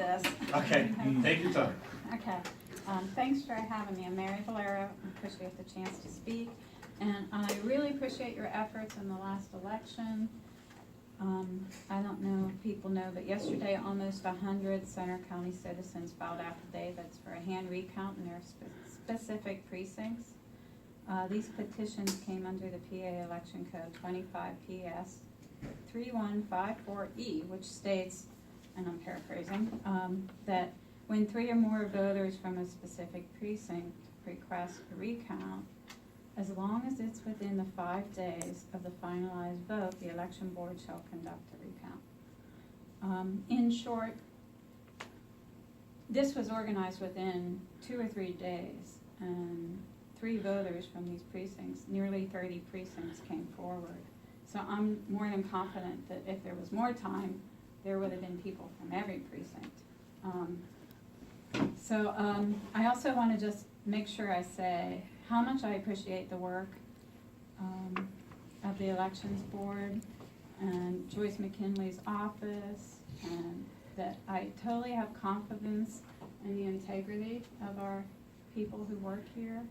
this. Okay, take your time. Okay. Thanks for having me. I'm Mary Valero. I appreciate the chance to speak. And I really appreciate your efforts in the last election. I don't know if people know, but yesterday almost 100 Center County citizens filed affidavits for a hand recount in their specific precincts. These petitions came under the PA Election Code 25 PS 3154E, which states, and I'm paraphrasing, that when 3 or more voters from a specific precinct request a recount, as long as it's within the 5 days of the finalized vote, the election board shall conduct a recount. In short, this was organized within 2 or 3 days, and 3 voters from these precincts, nearly 30 precincts, came forward. So I'm more than confident that if there was more time, there would have been people from every precinct. I also want to just make sure I say how much I appreciate the work of the Elections Board and Joyce McKinley's office, and that I totally have confidence in the integrity of our people who work here.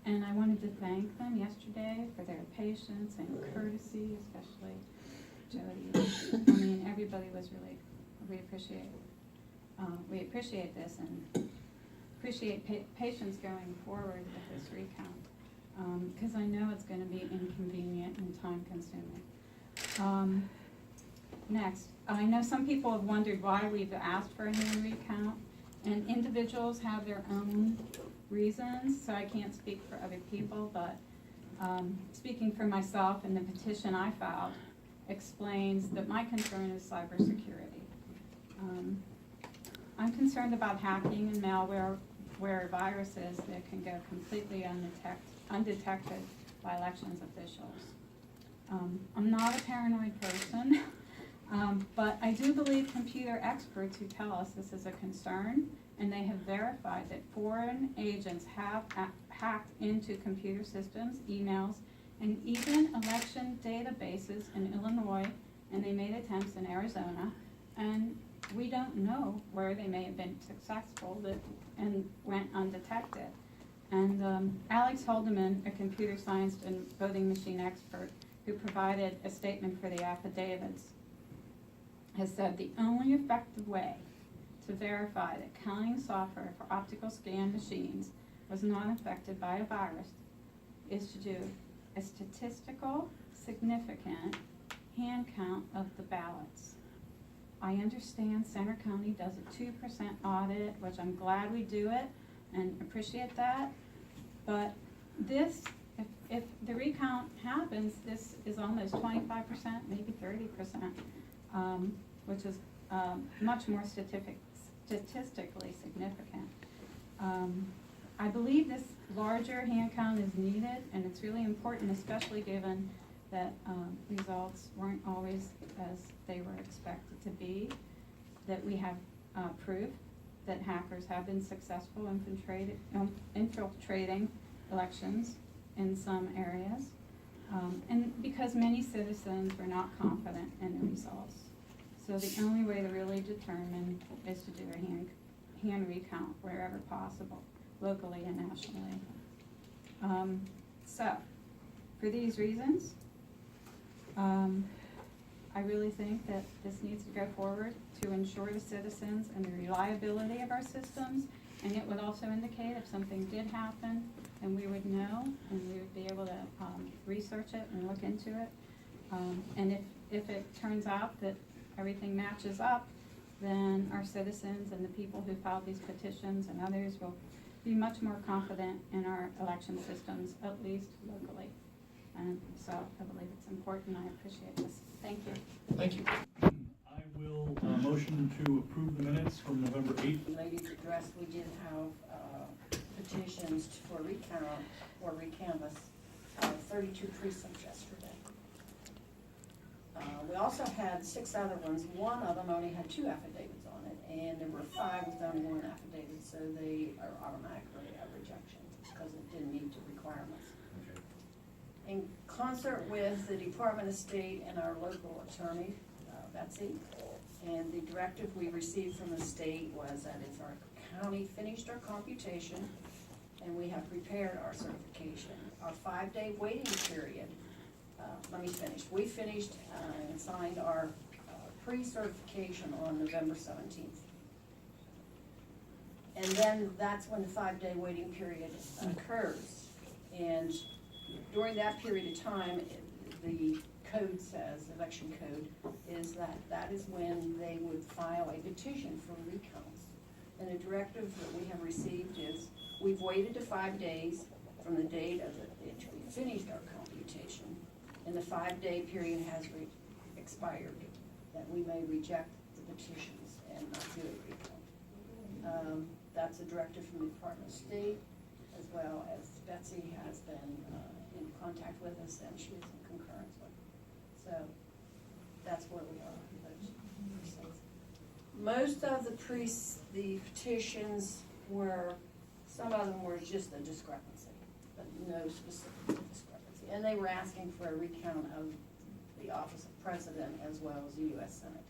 And I wanted to thank them yesterday for their patience and courtesy, especially Jody. I mean, everybody was really, we appreciate this and appreciate patience going forward with this recount, because I know it's going to be inconvenient and time consuming. Next, I know some people have wondered why we've asked for a hand recount, and individuals have their own reasons, so I can't speak for other people, but speaking for myself, and the petition I filed explains that my concern is cybersecurity. I'm concerned about hacking and malware, where viruses that can go completely undetected by elections officials. I'm not a paranoid person, but I do believe computer experts who tell us this is a concern, and they have verified that foreign agents have hacked into computer systems, emails, and even election databases in Illinois, and they made attempts in Arizona, and we don't know where they may have been successful and went undetected. And Alex Haldeman, a computer science and voting machine expert who provided a statement for the affidavits, has said the only effective way to verify that counting software for optical scan machines was not affected by a virus is to do a statistical significant hand count of the ballots. I understand Center County does a 2% audit, which I'm glad we do it and appreciate that, but this, if the recount happens, this is almost 25%, maybe 30%, which is much more statistically significant. I believe this larger hand count is needed, and it's really important, especially given that results weren't always as they were expected to be, that we have proof that hackers have been successful infiltrating elections in some areas, and because many citizens were not confident in the results. So the only way to really determine is to do a hand recount wherever possible, locally and nationally. So, for these reasons, I really think that this needs to go forward to ensure the citizens and the reliability of our systems, and it would also indicate if something did happen, and we would know, and we would be able to research it and look into it. And if it turns out that everything matches up, then our citizens and the people who filed these petitions and others will be much more confident in our election systems, at least locally. And so I believe it's important. I appreciate this. Thank you. Thank you. I will motion to approve the minutes from November 8th. Ladies address, we did have petitions for recount or recanvass 32 precincts yesterday. We also had 6 other ones. One of them only had 2 affidavits on it, and there were 5 with only 1 affidavit, so they are automatically a rejection because it didn't meet the requirements. Okay. In concert with the Department of State and our local attorney, Betsy, And the directive we received from the state was that if our county finished our computation and we have prepared our certification, our 5-day waiting period, let me finish. We finished and signed our pre-certification on November 17th. And then that's when the 5-day waiting period occurs. And during that period of time, the code says, election code, is that is when they would file a petition for recounts. And the directive that we have received is, we've waited to 5 days from the date of which we finished our computation, and the 5-day period has expired, that we may reject the petitions and not do a recount. That's a directive from the Department of State, as well as Betsy has been in contact with us, and she is in concurrence with. So that's where we are in those precincts. Most of the petitions were, some of them were just a discrepancy, but no specific discrepancy. And they were asking for a recount of the office of president as well as the U.S. Senate.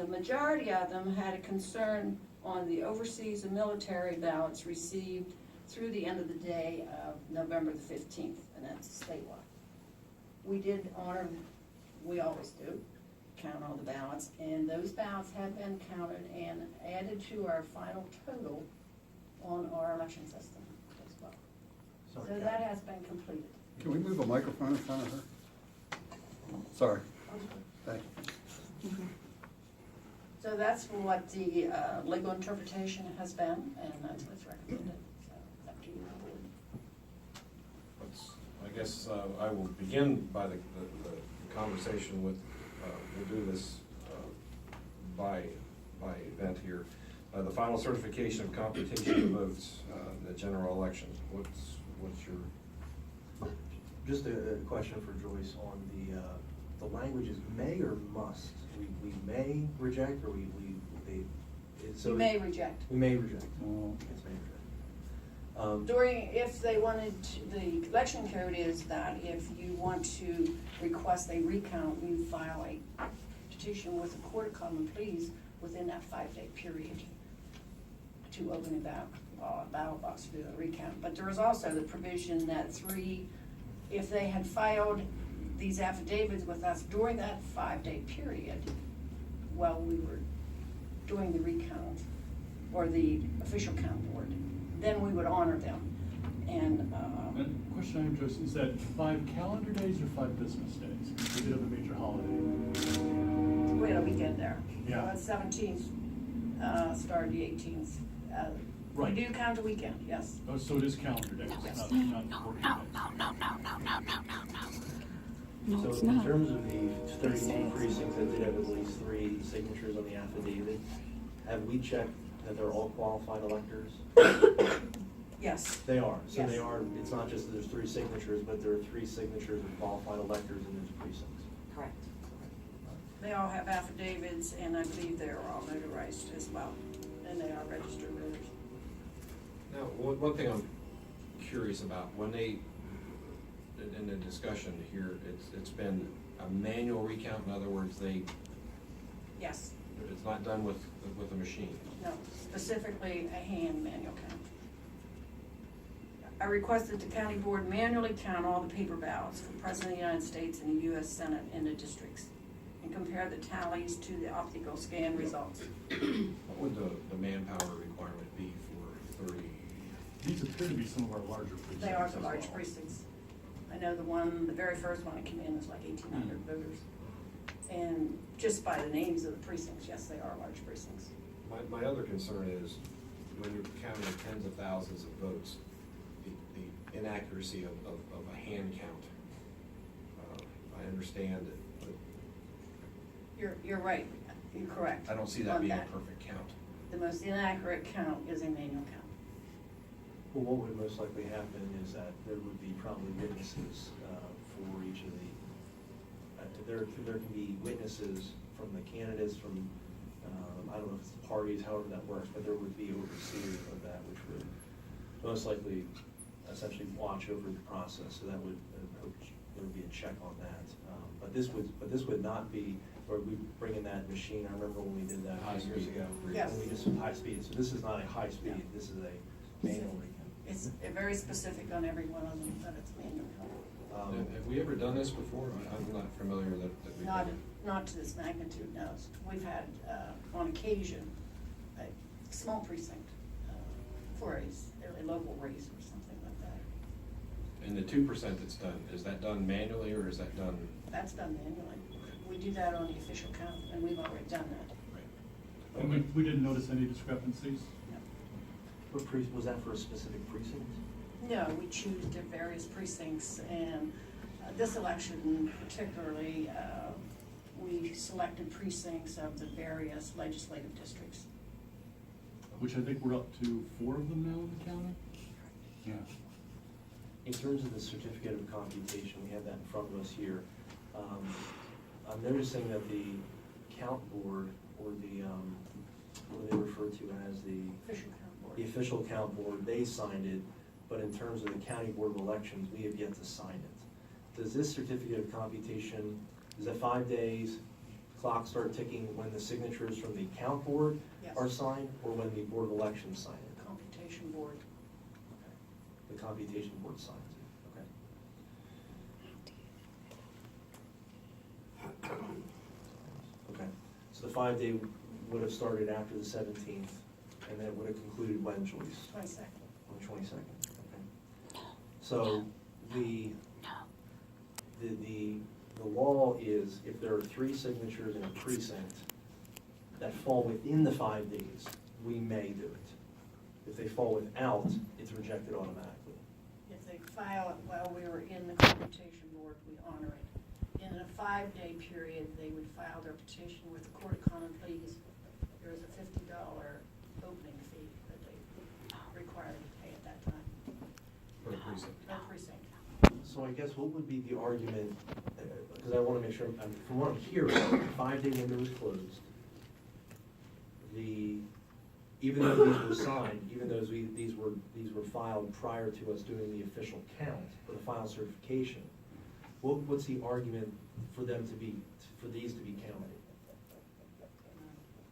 The majority of them had a concern on the overseas and military ballots received through the end of the day of November the 15th, and that's statewide. We did honor, we always do, count all the ballots, and those ballots have been counted and added to our final total on our election system as well. Sorry, So Kathy. that has been completed. Can we move a microphone in front of her? Sorry. Thank you. So that's what the legal interpretation has been, and that's what's recommended. So it's up to you. I guess I will begin by the conversation with, we'll do this by event here. The final certification of computation of votes, the general election. What's your? Just a question for Joyce on the language is may or must. We may reject, or You may reject. We may reject. Well, It's may reject. If they wanted to, the election code is that if you want to request a recount, you file a petition with the Court of Common Pleas within that 5-day period to open a ballot box to do a recount. But there is also the provision that if they had filed these affidavits with us during that 5-day period while we were doing the recount or the official count board, then we would honor them. And And question I have, Joyce, is that 5 calendar days or 5 business days? Because we did have a major holiday. we had a weekend there. Yeah. 17th, started the 18th. Right. We do count a weekend, yes. Oh, so it is calendar days, Yes. not working days. No, So it's in not. terms of the 32 precincts that did have at least 3 signatures on the affidavit, have we checked that they're all qualified electors? Yes, They are. So Yes. they are, it's not just that there's 3 signatures, but there are 3 signatures of qualified electors in those precincts. Correct. they all have affidavits, and I believe they're all notarized as well, and they are registered voters. Now, one thing I'm curious about, when they, in the discussion here, it's been a manual recount, in other words, Yes, it's not done with a machine. no, specifically a hand manual count. I requested the county board manually count all the paper ballots for President of the United States and the U.S. Senate in the districts, and compare the tallies to the optical scan results. What would the manpower requirement be for 30? These appear to be some of our larger precincts. They are the as large well. precincts. I know the very first one that came in was like 1,800 voters. And just by the names of the precincts, yes, they are large precincts. My other concern is, when you're counting tens of thousands of votes, the inaccuracy of a hand count. I understand it, but You're right, you're correct. I don't see that on being a perfect count. The most inaccurate count is a manual count. Well, what would most likely happen is that there would be probably witnesses for each of the, there can be witnesses from the candidates, from, I don't know if it's the parties, however that works, but there would be overseers of that, which would most likely essentially watch over the process, so that would, there would be a check on that. But this would not be or we bring in that machine, I remember when we did that High years speed. ago. Yes. When we did some high speed, so this is not a high speed, No. this is a manual recount. It's very specific on every one of them, but it's manual. Have we ever done this before? I'm not familiar that we've. Not to this magnitude, no. We've had, on occasion, a small precinct for a local race or something like that. And the 2% that's done, is that done manually or is that done? That's done manually. We do that on the official count, and we've already done that. And we didn't notice any discrepancies? Was that for a specific precinct? No, we choose the various precincts, and this election particularly, we selected precincts of the various legislative districts. Which I think we're up to 4 of them now in the county? Yeah. In terms of the certificate of computation, we have that in front of us here. I'm noticing that the count board, or the, what they refer to as the Official count board. the official count board, they signed it, but in terms of the county board of elections, we have yet to sign it. Does this certificate of computation, is that 5 days, clock start ticking when the signatures from the count board Yes. are signed, or when the board of elections sign it? Computation board. Okay. The computation board signs it, okay. Okay, so the 5 day would have started after the 17th, and then it would have concluded when, Joyce? 22nd. On the 22nd, okay. So the law is, if there are 3 signatures in a precinct that fall within the 5 days, we may do it. If they fall without, it's rejected automatically. If they file it while we were in the computation board, we honor it. In a 5 day period, they would file their petition with the Court of Common Pleas. There is a $50 opening fee that they require to pay at that time. For a precinct. Per precinct. So I guess what would be the argument, because I want to make sure, from what I'm hearing, the 5 day window is closed. Even though these were signed, even though these were filed prior to us doing the official count for the final certification, what's the argument for them for these to be counted?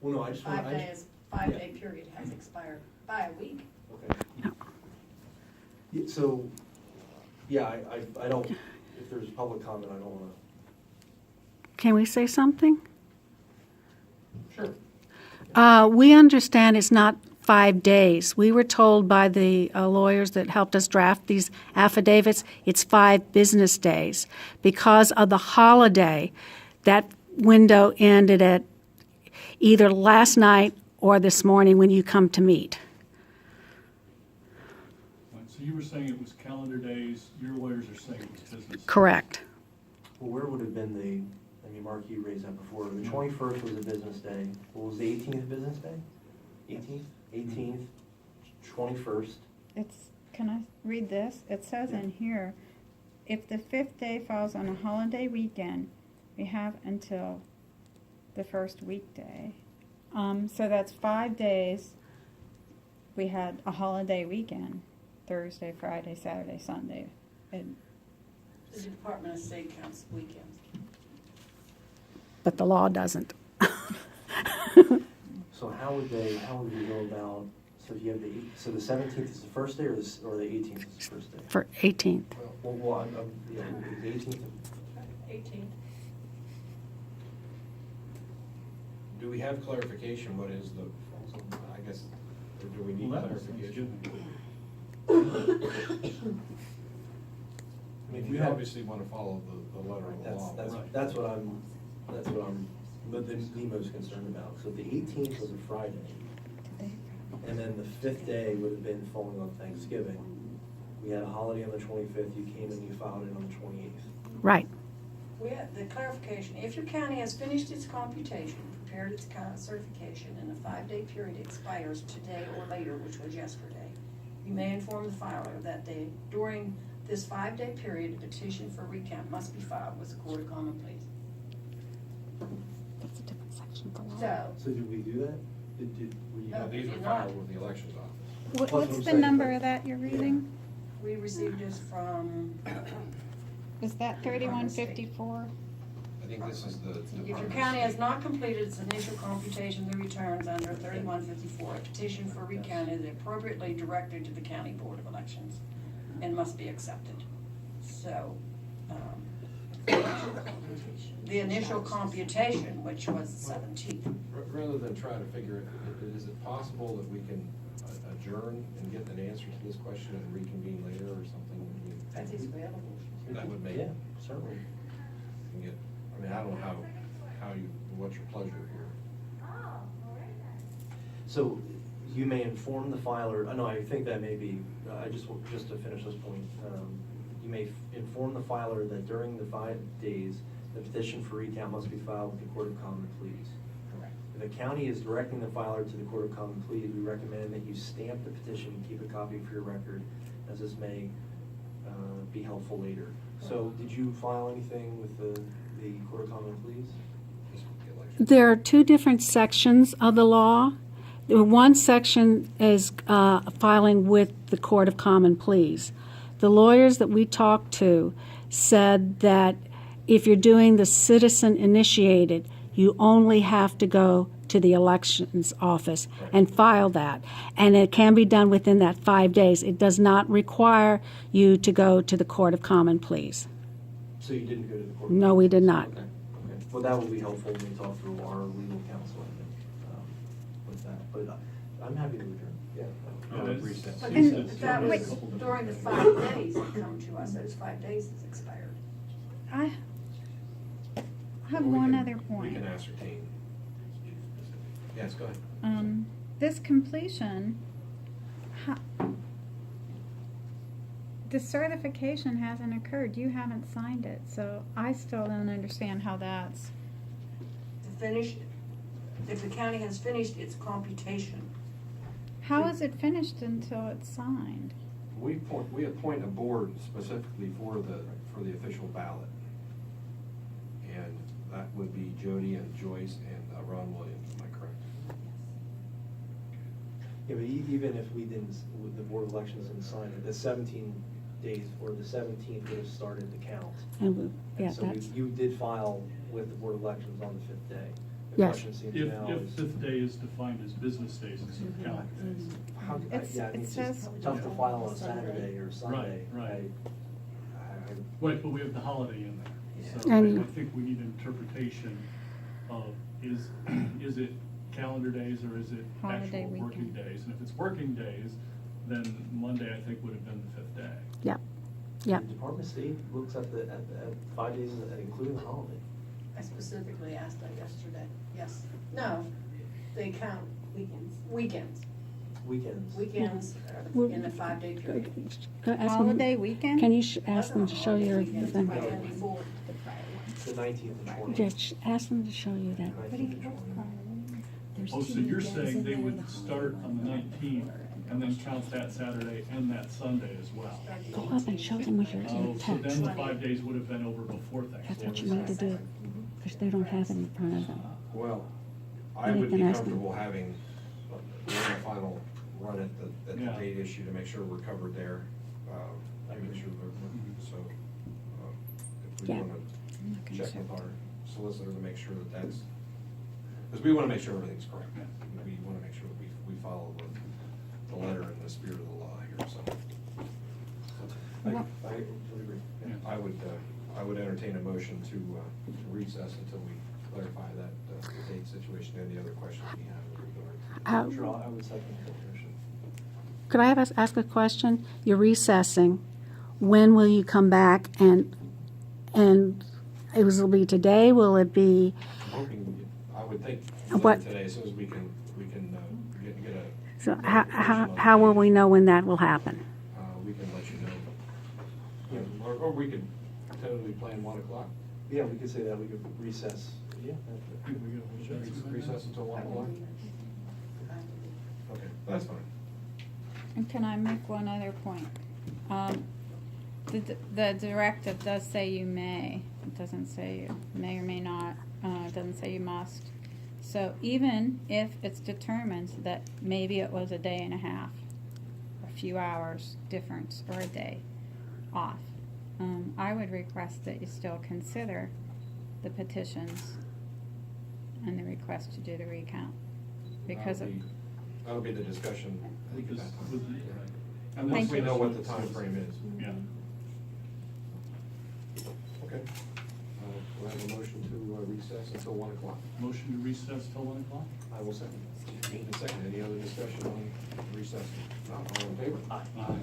Well, no, I just want. 5 days, 5 day period has expired by a week. Okay. Yeah, so, yeah, I don't, if there's public comment, I don't want to. Can we say something? Sure. We understand it's not 5 days. We were told by the lawyers that helped us draft these affidavits, it's 5 business days. Because of the holiday, that window ended at either last night or this morning when you come to meet. Right, so you were saying it was calendar days, your lawyers are saying it was business. Correct. Well, where would have been Mark, you raised that before, the 21st was a business day. What was the 18th a business day? 18th? 18th, 21st. Can I read this? It says in here, if the 5th day falls on a holiday weekend, we have until the first weekday. So that's 5 days. We had a holiday weekend, Thursday, Friday, Saturday, Sunday. And The Department of State counts weekends. But the law doesn't. So how would we go about, so if you have so the 17th is the first day, or the 18th is the first day? For 18th. Well, yeah, the 18th. 18th. Do we have clarification, what is the, I guess, or do we need Well, that sounds clarification? good. I mean, we obviously want to follow the letter of the law. That's what I'm the most concerned about. So the 18th was a Friday, and then the 5th day would have been falling on Thanksgiving. We had a holiday on the 25th, you came and you filed it on the 28th. Right. We have the clarification, if your county has finished its computation, prepared its certification, and the 5 day period expires today or later, which was yesterday, you may inform the filer that during this 5 day period, a petition for recount must be filed with the Court of Common Pleas. That's a different section of the law. So did we do that? Were you? No. These were Did not. filed with the elections office. That's what what's I'm the saying, number but- of that you're reading? We received this from, Is that 3154? think this is the. If your county has not completed its initial computation of the returns under 3154, a petition for recount is appropriately directed to the County Board of Elections and must be accepted. So, the initial computation, which was 17th. Rather than try to figure it, is it possible that we can adjourn and get an answer to this question and reconvene later or something? That is available. That would make. Yeah, certainly. And get, I mean, I don't know how you, what's your pleasure here? So you may inform the filer, no, I think that may be, just to finish this point, you may inform the filer that during the 5 days, the petition for recount must be filed with the Court of Common Pleas. Correct. If the county is directing the filer to the Court of Common Pleas, we recommend that you stamp the petition and keep a copy for your record, as this may be helpful later. So did you file anything with the Court of Common Pleas? This would be election. There are two different sections of the law. One section is filing with the Court of Common Pleas. The lawyers that we talked to said that if you're doing the citizen initiated, you only have to go to the elections office and file that. And it can be done within that 5 days. It does not require you to go to the Court of Common Pleas. So you didn't go to the Court? No, we did not. Okay. Well, that will be helpful when we talk through our legal counsel, I think, with that. But I'm happy to adjourn. Yeah. Recess. But And- that Wait. was during the 5 days that come to us, those 5 days has expired. I have Well, we one can- other We point. can ascertain. Yes, go ahead. This completion, the certification hasn't occurred. You haven't signed it, so I still don't understand how that's. If the county has finished its computation, How is it finished until it's signed? We appoint a board specifically for the official ballot. And that would be Jody and Joyce and Ron Williams, am I correct? Yeah, but even if we didn't, with the Board of Elections didn't sign it, the 17 days, or the 17th would have started the count. And yeah, And so that's, you did file with the Board of Elections on the 5th day. The Yes. question seems If, now if is, fifth day is defined as business days instead of calendar days. how, It's- yeah, I mean, it it's just says- tough to file on a Saturday or Sunday. Right. I- Right, but we have the holiday in there. So And- I think we need interpretation of, is it calendar days or is it Holiday actual working weekend. days? And if it's working days, then Monday, I think, would have been the 5th day. yep, yep. The Department of State looks at at 5 days, including the holiday. I specifically asked that yesterday. Yes. No, they count weekends. Weekends are in the 5-day period. Can I ask them- Holiday weekend? Can you ask them to Wasn't show on your holiday weekends, thing? but then before the prior one. The 19th and 20th. Yeah, ask them to show you that. 19th and 20th. Oh, so you're saying they would start on the 19th and then count that Saturday and that Sunday as well? Go up and show them with your Oh, so then text. the 5 days would have been over before That's Thanksgiving. what you need to do, because they don't have it in front of them. Well, I Maybe would you be can ask them. comfortable having a final run at the Yeah. date issue to make sure we're covered there. Make sure so, if we Yeah. wanna I'm not gonna check show with it. our solicitor to make sure that that's, because we wanna make sure everything's correct. Yeah. We wanna make sure that we follow the letter and the spirit of the law here, so. I totally agree. Yeah. I would entertain a motion to recess until we clarify that the date situation and the other questions we have in regard to. Sure, I would second that motion. Could I ask a question? You're recessing. When will you come back and will be today? Will it be, I'm hoping, I would think What- today, as soon as we can get a. so how will we know when that will happen? We can let you know. Or we could tentatively plan 1 o'clock. Yeah, we could say that, we could recess. Yeah. Recess until 1 o'clock? Okay, that's fine. And can I make one other point? The directive does say you may. It doesn't say you may or may not. It doesn't say you must. So even if it's determined that maybe it was a day and a half, a few hours difference, or a day off, I would request that you still consider the petitions and the request to do the recount. Because of, That'll be the discussion at Because that time. with- and Once Thank we you. know what the time frame is. Yeah. Okay. We'll have a motion to recess until 1 o'clock. Motion to recess till 1 o'clock? I will second. Moved and seconded. Any other discussion on recess? Not all in favor? Aye.